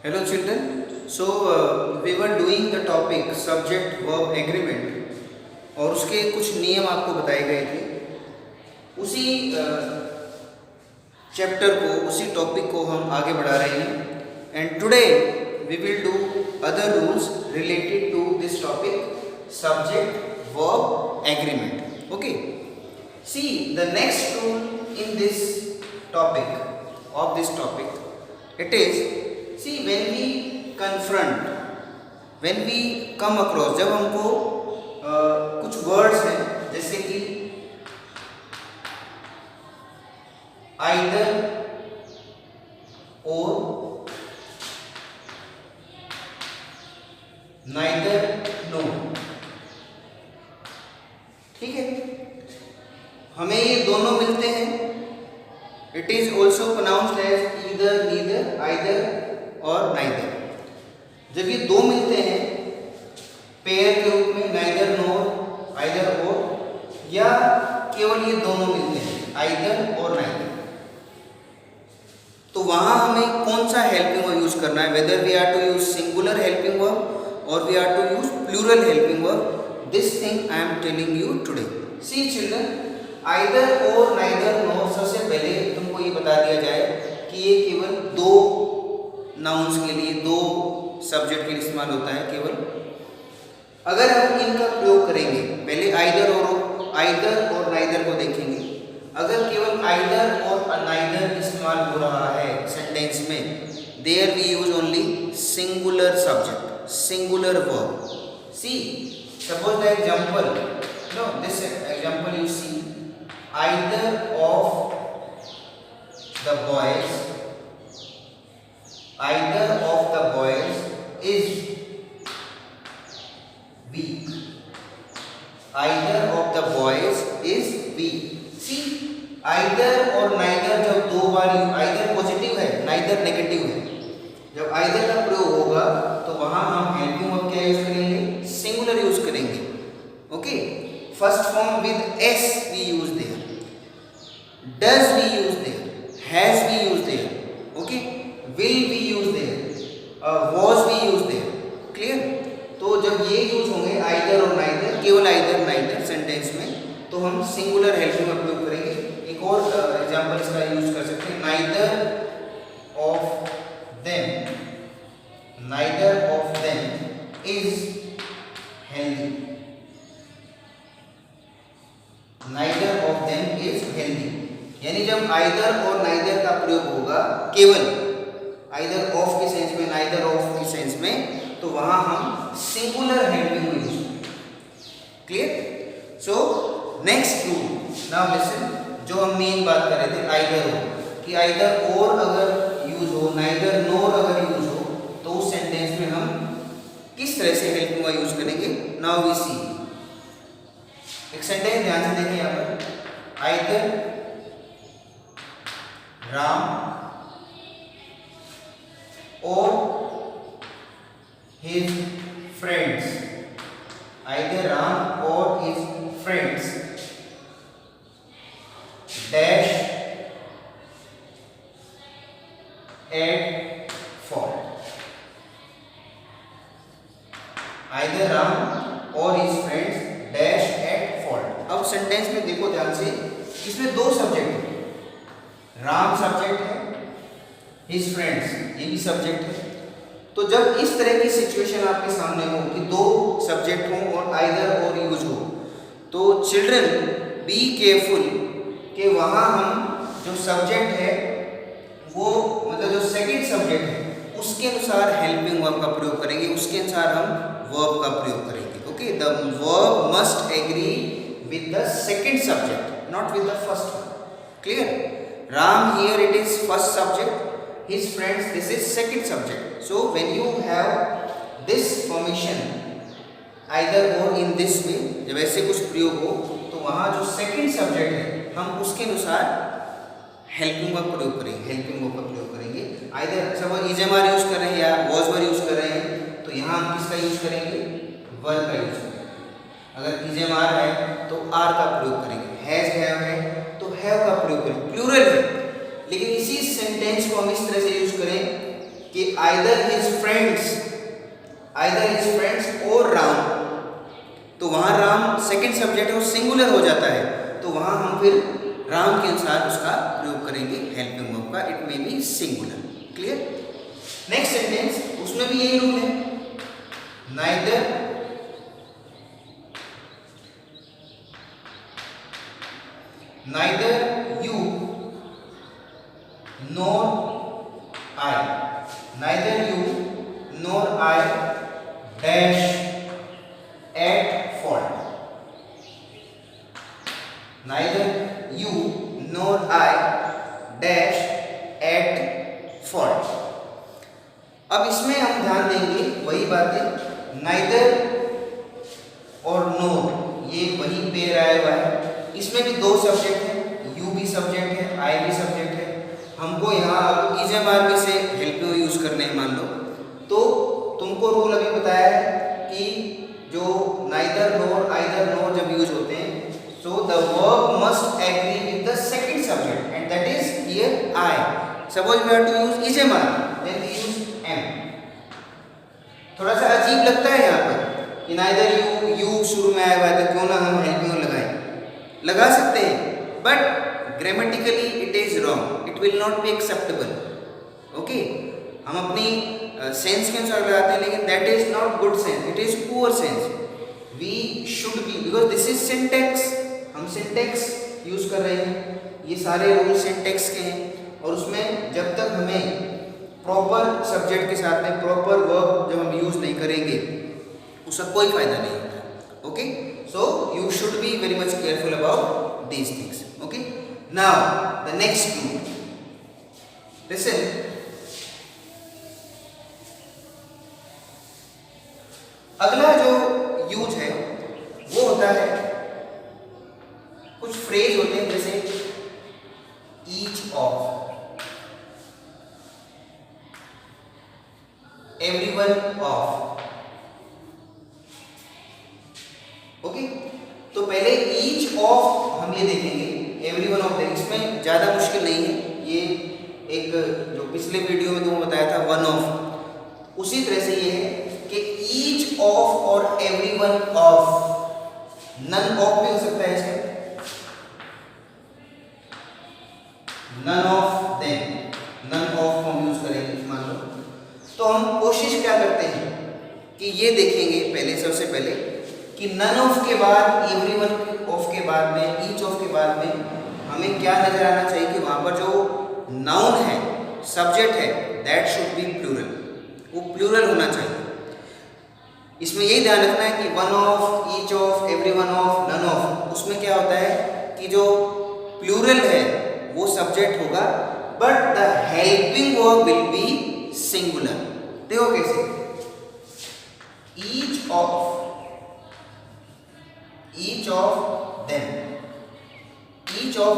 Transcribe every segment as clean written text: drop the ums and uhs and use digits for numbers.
Hello children. We were doing the topic subject verb agreement और उसके कुछ नियम आपको बताए गए थे। उसी चैप्टर को, उसी टॉपिक को हम आगे बढ़ा रहे हैं and today we will do other rules related to this topic subject verb agreement. Okay, see the next rule in this topic of this topic, it is, see, when we confront, when we come across, जब हमको कुछ words हैं जैसे कि either or, neither no, ठीक है, हमें ये दोनों मिलते हैं. It is also pronounced as either, neither, either और neither. जब ये दो मिलते हैं पेयर के रूप में, neither nor, either or, या केवल ये दोनों मिलते हैं either और neither, तो वहां हमें कौन सा हेल्पिंग वर्ब यूज करना है, whether we are to use singular helping verb or we are to use plural helping verb. This thing I am telling you today. See children, either or, neither nor, सबसे पहले तुमको ये बता दिया जाए कि ये केवल दो नाउन्स के लिए, दो सब्जेक्ट के लिए इस्तेमाल होता है केवल. अगर हम इनका प्रयोग करेंगे, पहले either और neither को देखेंगे. अगर केवल either और neither इस्तेमाल हो रहा है सेंटेंस में, there we use only singular subject, singular verb. See, suppose the example, no, this example you see, either of the boys is weak. Either of the boys is weak. See, either और neither जब दो बार, either positive है, neither negative है, जब either का प्रयोग होगा तो वहां हम हेल्पिंग वर्ब क्या यूज करेंगे, सिंगुलर यूज करेंगे. Okay, first form with s we use there, does we use there, has we use there, okay, will we use there, was we use there. Clear? तो जब ये use होंगे either और neither, केवल either neither sentence में, तो हम singular helping verb प्रयोग करेंगे. एक और एग्जांपल इसका यूज कर सकते हैं, neither of them is healthy. Neither of them is healthy. यानी जब either और neither का प्रयोग होगा केवल either of के सेंस में, neither of के सेंस में, तो वहां हम सिंगुलर हेल्पिंग यूज करेंगे. Clear? So next rule, now listen, जो हम मेन बात कर रहे थे either or, कि either और अगर यूज हो, neither nor अगर यूज हो, तो उस सेंटेंस में हम किस तरह से हेल्पिंग वर्ब यूज करेंगे. नाउ वी सी एक सेंटेंस, ध्यान से देखिए यहाँ पर, either Ram or his friends, either Ram or his friends dash at fault. Either Ram or his friends dash at fault. अब सेंटेंस में देखो ध्यान से, इसमें दो सब्जेक्ट है, राम सब्जेक्ट है, हिज फ्रेंड्स ये भी सब्जेक्ट है. तो जब इस तरह की सिचुएशन आपके सामने हो कि दो सब्जेक्ट हो और आइदर और यूज हो, तो चिल्ड्रन बी केयरफुल कि वहाँ हम जो सब्जेक्ट है वो, मतलब जो सेकंड सब्जेक्ट है उसके अनुसार हेल्पिंग वर्ब का प्रयोग करेंगे, उसके अनुसार हम वर्ब का प्रयोग करेंगे. Okay, the verb must agree with the second subject, not with the first one. Clear? Ram here it is first subject, his friends this is second subject. So when you have this formation either or in this way, जब ऐसे कुछ प्रयोग हो तो वहाँ जो second subject है हम उसके अनुसार हेल्पिंग वर्ब प्रयोग करेंगे, हेल्पिंग वर्ब का प्रयोग करेंगे. either सब is am are यूज कर रहे हैं या was were यूज कर रहे हैं, तो यहाँ हम किसका यूज करेंगे, verb का यूज करेंगे. अगर is am are है तो are का प्रयोग करेंगे, has have है तो have का प्रयोग करें. प्लूरल है, लेकिन इसी सेंटेंस को हम इस तरह से यूज करें कि आइदर हिज फ्रेंड्स और राम, तो वहां राम सेकंड सब्जेक्ट है, वो सिंगुलर हो जाता है, तो वहां हम फिर राम के अनुसार उसका प्रयोग करेंगे हेल्पिंग वर्ब का, it may be singular. Clear? Next sentence, उसमें भी यही रूल है, neither you nor I dash at fault. Neither you nor I dash at fault. अब इसमें हम ध्यान देंगे वही बात है, neither और nor ये वही पेयर आया हुआ है, इसमें भी दो सब्जेक्ट है, यू भी सब्जेक्ट है, आई भी सब्जेक्ट है। हमको यहाँ इज एम आर बी से हेल्प यूज करने हैं मान लो, तो तुमको रूल अभी बताया है कि जो नाइदर नोर आइदर नोर जब यूज होते हैं, so the verb must agree with the second subject and that is here I. Suppose we have to use is am are, then we use am. थोड़ा सा अजीब लगता है यहाँ पर कि नाइदर यू शुरू में आया हुआ है, तो क्यों ना हम हेल्पिंग लगाएं, लगा सकते हैं, but grammatically it is wrong, it will not be acceptable. Okay, हम अपनी सेंस के अनुसार लगाते हैं, लेकिन that is not good sense, it is poor sense. We should be, because this is syntax, हम सिंटेक्स यूज कर रहे हैं, ये सारे रूल सिंटेक्स के हैं, और उसमें जब तक हमें प्रॉपर सब्जेक्ट के साथ में प्रॉपर वर्ब जब हम यूज नहीं करेंगे, उसका कोई फायदा नहीं होता। Okay, so you should be very much careful about these things. Okay, now the next rule, listen, अगला जो यूज है वो होता है, कुछ फ्रेज होते हैं जैसे each of, everyone of। Okay, तो पहले ईच ऑफ हम ये देखेंगे, एवरी वन ऑफ द, इसमें ज़्यादा मुश्किल नहीं है, ये एक जो पिछले वीडियो में तुमको बताया था वन ऑफ, उसी तरह से ये है कि ईच ऑफ और every one of, none of भी हो सकता है इसमें, none of them, none of हम यूज करेंगे मान लो। तो हम कोशिश क्या करते हैं कि ये देखेंगे पहले, सबसे पहले कि नन ऑफ के बाद, एवरी वन ऑफ के बाद में, ईच ऑफ के बाद में हमें क्या नजर आना चाहिए कि वहां पर जो नाउन है, सब्जेक्ट है, दैट शुड बी प्लूरल, वो प्लूरल होना चाहिए। इसमें यही ध्यान रखना है कि one of, each of, every one of, none of, उसमें क्या होता है कि जो प्लूरल है वो सब्जेक्ट होगा, but the helping verb will be singular. देखो कैसे, each of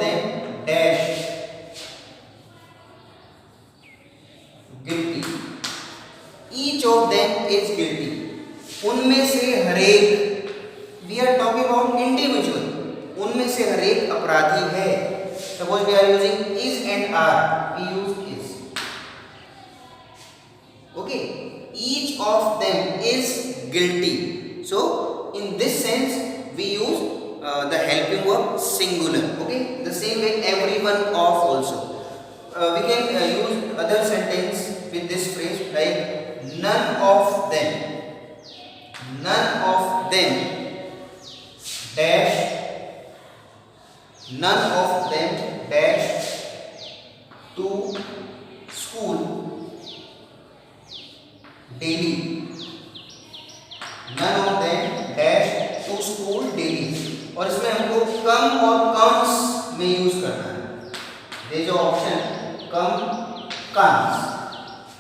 them dash guilty, each of them is guilty, उनमें से हरेक, we are talking about individual, उनमें से हरेक अपराधी है। Suppose we are using is and are, we use is। Okay, each of them is guilty, so in this sense we use the helping verb singular. Okay, the same way everyone of also, we can use other sentence with this phrase like none of them dash, none of them dash to school daily, none of them dash to school daily। और इसमें हमको कम और comes में use करना है, ये जो option come, comes,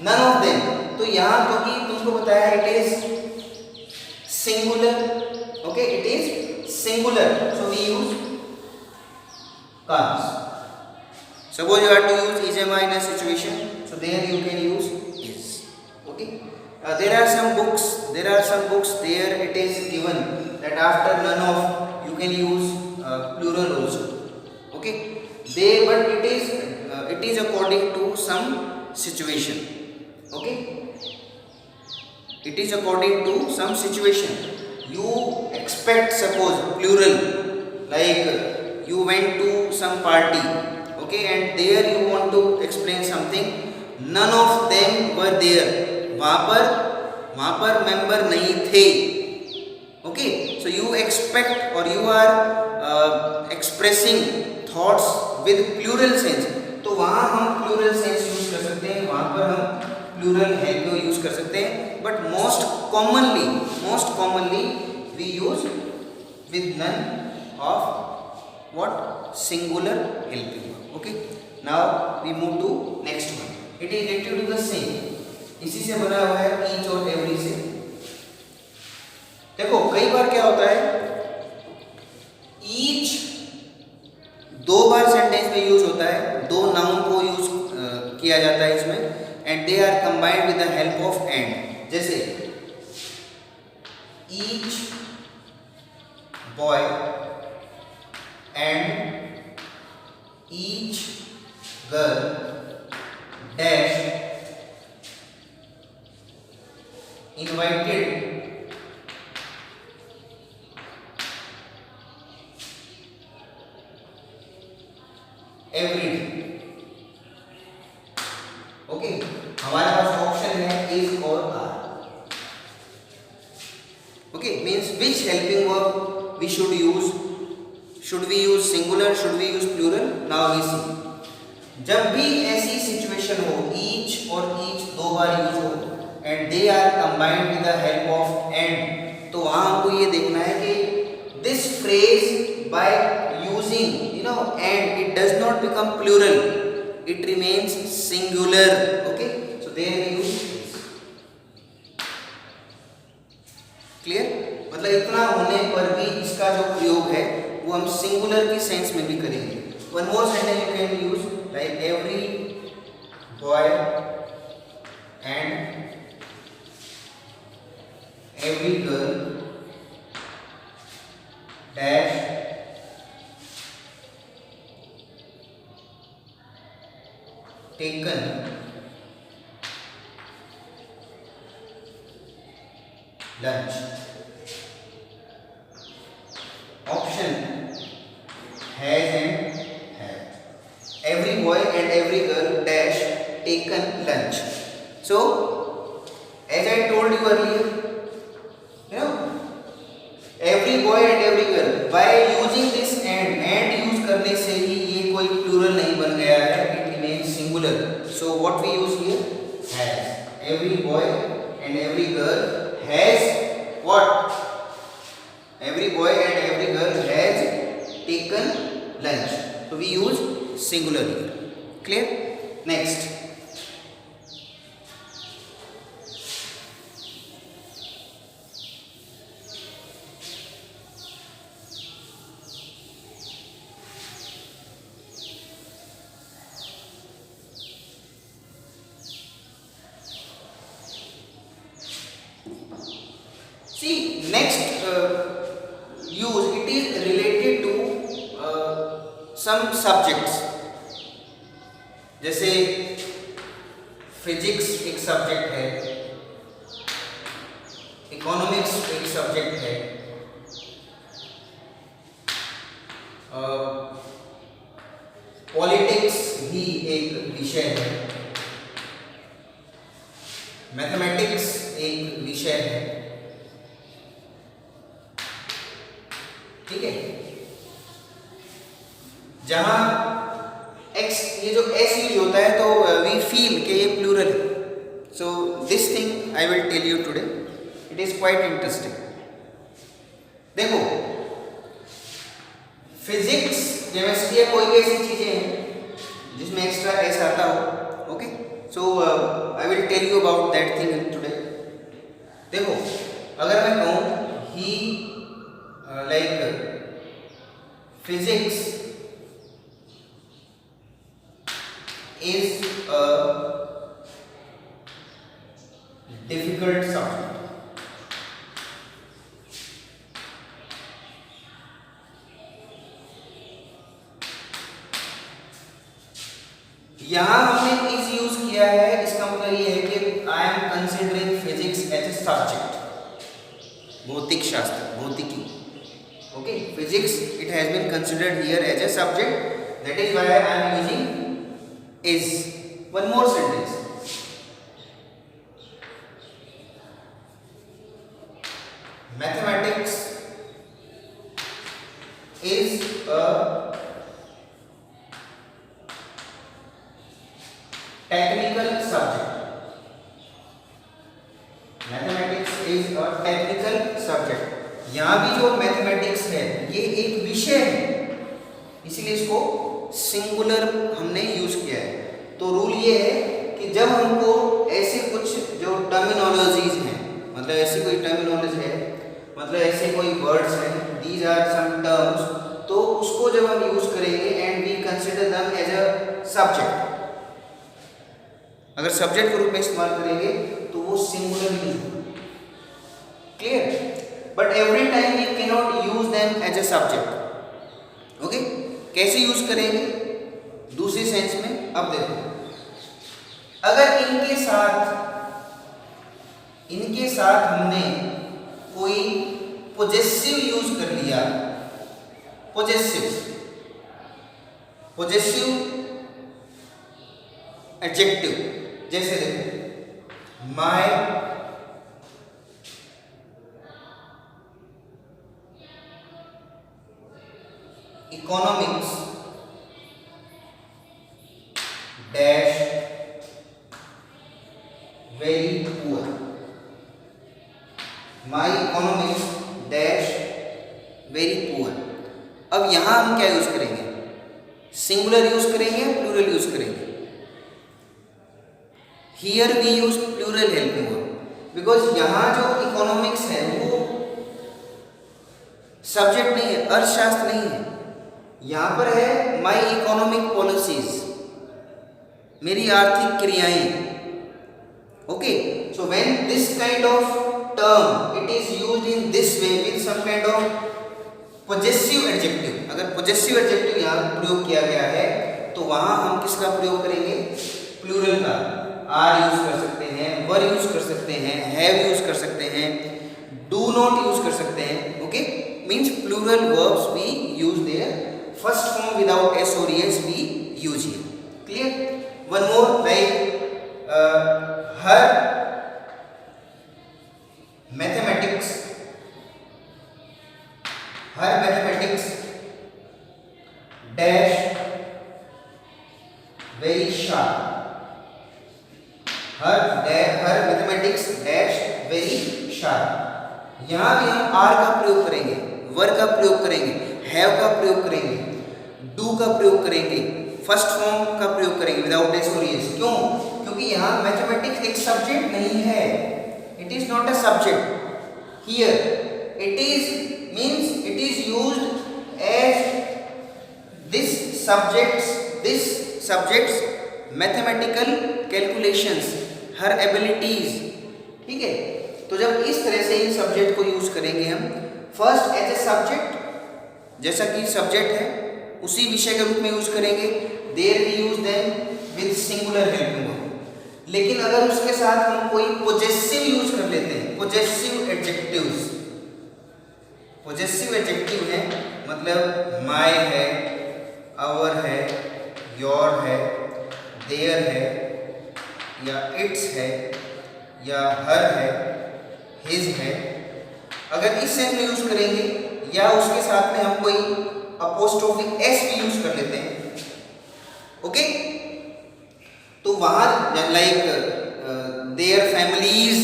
none of them, तो यहाँ क्योंकि तुमको बताया it is singular, okay, it is singular, so we use comes. Suppose you have to use is am I in a situation, so there you can use is. Okay, there are some books there it is given that after none of you can use plural also, okay, but it is according to some situation, Okay, it is according to some situation. You expect, suppose plural, like you went to some party, okay, and there you want to explain something, none of them were there, वहां पर member नहीं थे. Okay, so you expect or you are expressing thoughts with plural sense, तो वहां हम plural sense use कर सकते हैं, वहां पर हम plural hello यूज कर सकते हैं. But most commonly we use with none of what, singular helping. Okay, now we move to next one. It is related to the same, इसी से बना हुआ है each और every से. देखो कई बार क्या होता है, each दो बार सेंटेंस में यूज होता है, दो नाउन को यूज किया जाता है इसमें, and they are combined with the help of and. जैसे each boy and each girl dash invited every day. Okay, हमारे पास ऑप्शन है इज और are. Okay, means which helping verb we should use. Should we use singular, should we use plural. Now we see, जब भी ऐसी situation हो each और each दो बार यूज हो and they are combined with the help of and, तो वहां हमको ये देखना है कि this phrase by using and it does not become plural, it remains singular. Okay, so there we use clear. मतलब इतना होने पर भी इसका जो प्रयोग है वो हम सिंगुलर की सेंस में भी करेंगे. One more sentence you can use like every boy and every girl dash taken lunch. Option has and have. Every boy and every girl dash taken lunch. So as I told you earlier, every boy and every girl, by using this and use करने से ही ये कोई plural नहीं बन गया है, singular. So what we use here, has. Every boy and every girl has what? Every boy and every girl has taken lunch. So we use singular here. Clear? Next. See, next use, it is related to some subjects. जैसे physics एक subject है, economics एक subject है, politics भी एक विषय है, mathematics एक विषय है. ठीक है, जहां एक्स, ये जो एस यूज होता है तो वी फील कि ये प्लूरल है. So this thing I will tell you today, it is quite interesting. देखो, फिजिक्स केमिस्ट्री कोई भी ऐसी चीजें हैं जिसमें एक्स्ट्रा एस आता हो. Okay, so I will tell you about that thing today. देखो, अगर मैं कहूँ ही like physics is a difficult subject. यहाँ हमने is यूज किया है, इसका मतलब ये है कि भौतिक शास्त्र, भौतिकी. Okay, physics it has been considered here as a subject. That is why I am using is. One more sentence. Mathematics is a technical subject. Mathematics is a technical subject. यहाँ भी जो मैथमेटिक्स है ये एक विषय है, इसीलिए इसको सिंगुलर हमने यूज किया है. तो रूल ये है कि जब हमको ऐसे कुछ जो टर्मिनोलॉजीज हैं, मतलब ऐसी कोई टर्मिनोलॉजी है, मतलब ऐसे कोई वर्ड्स हैं, दीज आर सम टर्म्स, तो उसको जब हम यूज करेंगे and we consider them as a subject, अगर सब्जेक्ट के रूप में इस्तेमाल करेंगे तो वो सिंगुलर यूज होगा. Clear? But every time we can not use them as a subject. Okay, कैसे यूज करेंगे दूसरी सेंस में? अब देखो, अगर इनके साथ हमने कोई पोजेसिव यूज कर लिया, पोजेसिव एडजेक्टिव, जैसे देखो my economics dash very poor, my economics dash very poor. अब यहां हम क्या यूज करेंगे? सिंगुलर यूज करेंगे या प्लूरल यूज करेंगे? Here we use plural helping verb, because यहां जो इकोनॉमिक्स है वो सब्जेक्ट नहीं है, अर्थशास्त्र नहीं है. यहां पर है माई इकोनॉमिक पॉलिसीज, मेरी आर्थिक क्रियाएं. Okay, so when this kind of term it is used in this way with some kind of possessive adjective, अगर पॉजेसिव एडजेक्टिव यहां प्रयोग किया गया है तो वहां हम किसका प्रयोग करेंगे? प्लूरल का. आर यूज कर सकते हैं, वर यूज कर सकते हैं, हैव यूज कर सकते हैं, डू नॉट यूज कर सकते हैं. Okay, means plural verbs we use there, first form without S और S we use here. Clear? One more, like her mathematics dash very sharp, her mathematics dash very sharp. यहां भी हम are का प्रयोग करेंगे, वर का प्रयोग करेंगे, हैव का प्रयोग करेंगे, डू का प्रयोग करेंगे, फर्स्ट फॉर्म का प्रयोग करेंगे विदाउट एस और एस. क्यों? क्योंकि यहां मैथमेटिक्स एक सब्जेक्ट नहीं है, it is not a subject. Here it is means it is used as this subjects mathematical calculations, her abilities. ठीक है, तो जब इस तरह से इन सब्जेक्ट को यूज करेंगे हम फर्स्ट एज ए सब्जेक्ट, जैसा कि सब्जेक्ट है उसी विषय के रूप में यूज करेंगे, there we use them with singular helping verb. लेकिन अगर उसके साथ हम कोई पोजेसिव यूज कर लेते हैं, पोजेसिव एडजेक्टिव है, मतलब माय है, आवर है, योर है, देयर है, या इट्स है, या हर है, हिज है. अगर इस सेंस में यूज करेंगे या उसके साथ में हम कोई अपोस्ट्रोफी एस भी यूज कर लेते हैं. ओके, तो वहां like their families,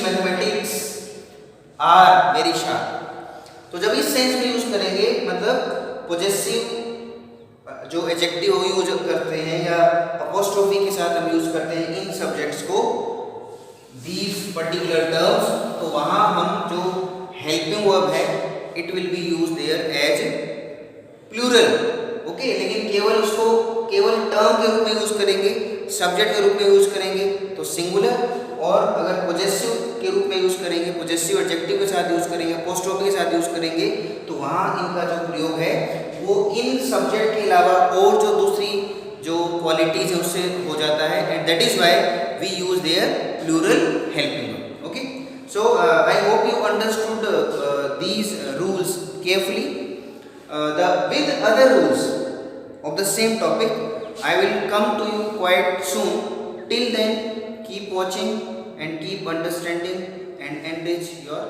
mathematics are very sharp. तो जब इस सेंस में यूज करेंगे, मतलब पोजेसिव जो एडजेक्टिव यूज करते हैं या अपोस्ट्रोफी के साथ हम यूज करते हैं इन सब्जेक्ट्स को, दीज पर्टिकुलर टर्म्स, तो वहां हम जो हेल्पिंग वर्ब है it will be use there as plural. Okay, लेकिन केवल टर्म के रूप में यूज करेंगे, सब्जेक्ट के रूप में यूज करेंगे तो सिंगुलर, और अगर पोजेसिव के रूप में यूज करेंगे, पोजेसिव एडजेक्टिव के साथ यूज करेंगे, अपोस्ट्रोफी के साथ यूज करेंगे, तो वहां इनका जो प्रयोग है वो इन सब्जेक्ट के अलावा और जो दूसरी जो क्वालिटीज है उससे हो जाता है, and that is why we use there plural helping verb. Okay, so I hope you understood these rules carefully. With other rules of the same topic, I will come to you quite soon. Till then, keep watching and keep understanding and enrich your